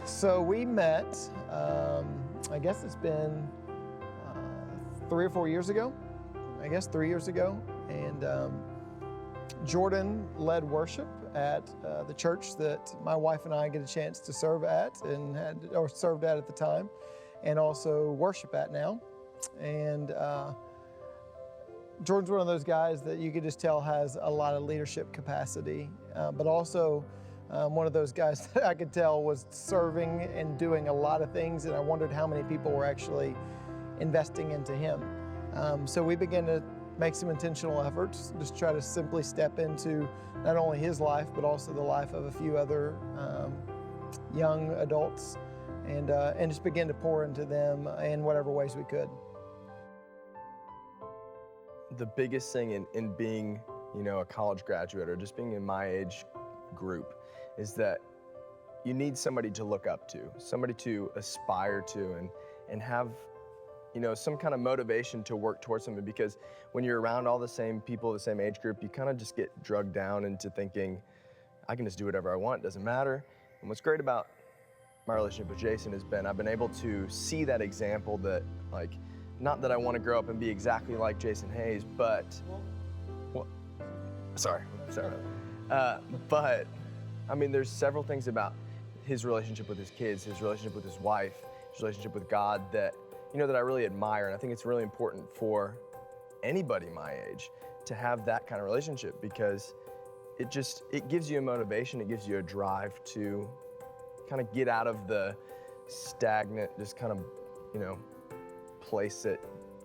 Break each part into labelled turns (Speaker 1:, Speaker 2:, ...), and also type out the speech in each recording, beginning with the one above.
Speaker 1: So we met, I guess it's been 3 or 4 years ago. I guess 3 years ago. And Jordan led worship at the church that my wife and I get a chance to serve at and served at the time, and also worship at now. And Jordan's one of those guys that you could just tell has a lot of leadership capacity, but also one of those guys that I could tell was serving and doing a lot of things, and I wondered how many people were actually investing into him. So we began to make some intentional efforts, just try to simply step into not only his life, but also the life of a few other young adults, and just begin to pour into them in whatever ways we could.
Speaker 2: The biggest thing in being, a college graduate or just being in my age group is that you need somebody to look up to, somebody to aspire to, and have, some kind of motivation to work towards something. Because when you're around all the same people, the same age group, you kind of just get drugged down into thinking, I can just do whatever I want, it doesn't matter. And what's great about my relationship with Jason has been I've been able to see that example that, not that I want to grow up and be exactly like Jason Hayes, but, sorry. But, there's several things about his relationship with his kids, his relationship with his wife, his relationship with God that, that I really admire. And I think it's really important for anybody my age to have that kind of relationship, because it gives you a motivation, it gives you a drive to kind of get out of the stagnant, just kind of, place that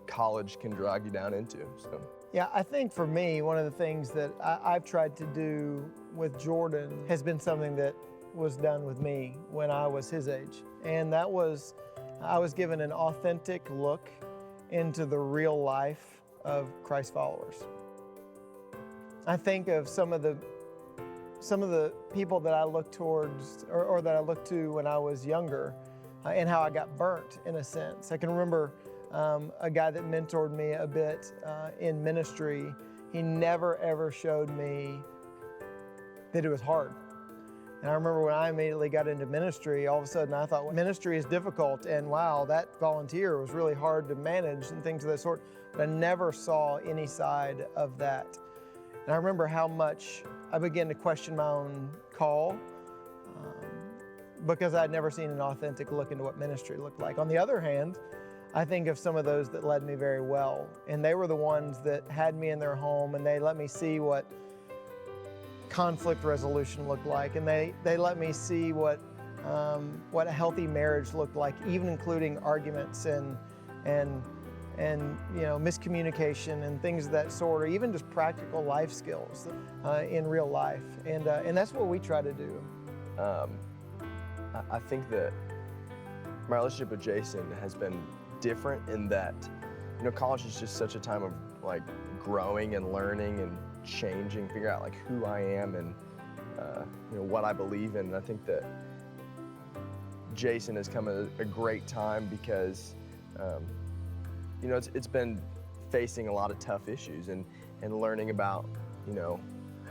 Speaker 2: college can drag you down into. So.
Speaker 1: Yeah, I think for me, one of the things that I've tried to do with Jordan has been something that was done with me when I was his age. And that was, I was given an authentic look into the real life of Christ followers. I think of some of the people that I look towards or that I looked to when I was younger, and how I got burnt in a sense. I can remember a guy that mentored me a bit in ministry. He never ever showed me that it was hard. And I remember when I immediately got into ministry, all of a sudden I thought, well, ministry is difficult, and wow, that volunteer was really hard to manage and things of that sort. But I never saw any side of that. And I remember how much I began to question my own call, because I'd never seen an authentic look into what ministry looked like. On the other hand, I think of some of those that led me very well, and they were the ones that had me in their home, and they let me see what conflict resolution looked like, and they let me see what a healthy marriage looked like, even including arguments and miscommunication and things of that sort, or even just practical life skills in real life, and that's what we try to do.
Speaker 2: I think that my relationship with Jason has been different in that, college is just such a time of growing and learning and changing, figure out who I am and what I believe in. And I think that Jason has come at a great time because it's been facing a lot of tough issues and learning about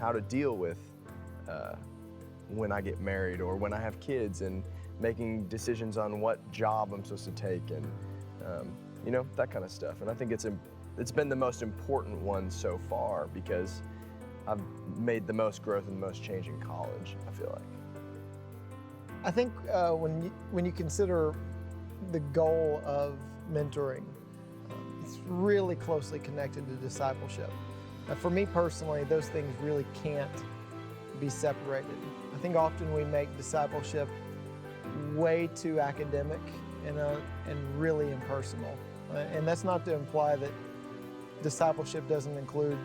Speaker 2: how to deal with when I get married or when I have kids, and making decisions on what job I'm supposed to take, and that kind of stuff. And I think it's been the most important one so far, because I've made the most growth and the most change in college, I feel like.
Speaker 1: I think when you consider the goal of mentoring, it's really closely connected to discipleship. For me personally, those things really can't be separated. I think often we make discipleship way too academic and really impersonal. And that's not to imply that discipleship doesn't include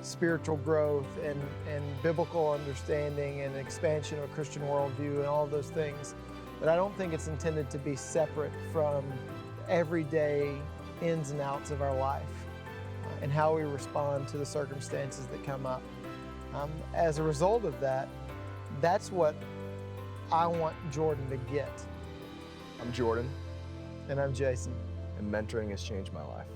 Speaker 1: spiritual growth and biblical understanding and expansion of a Christian worldview and all of those things. But I don't think it's intended to be separate from everyday ins and outs of our life and how we respond to the circumstances that come up. As a result of that, that's what I want Jordan to get.
Speaker 2: I'm Jordan.
Speaker 1: And I'm Jason.
Speaker 2: And mentoring has changed my life.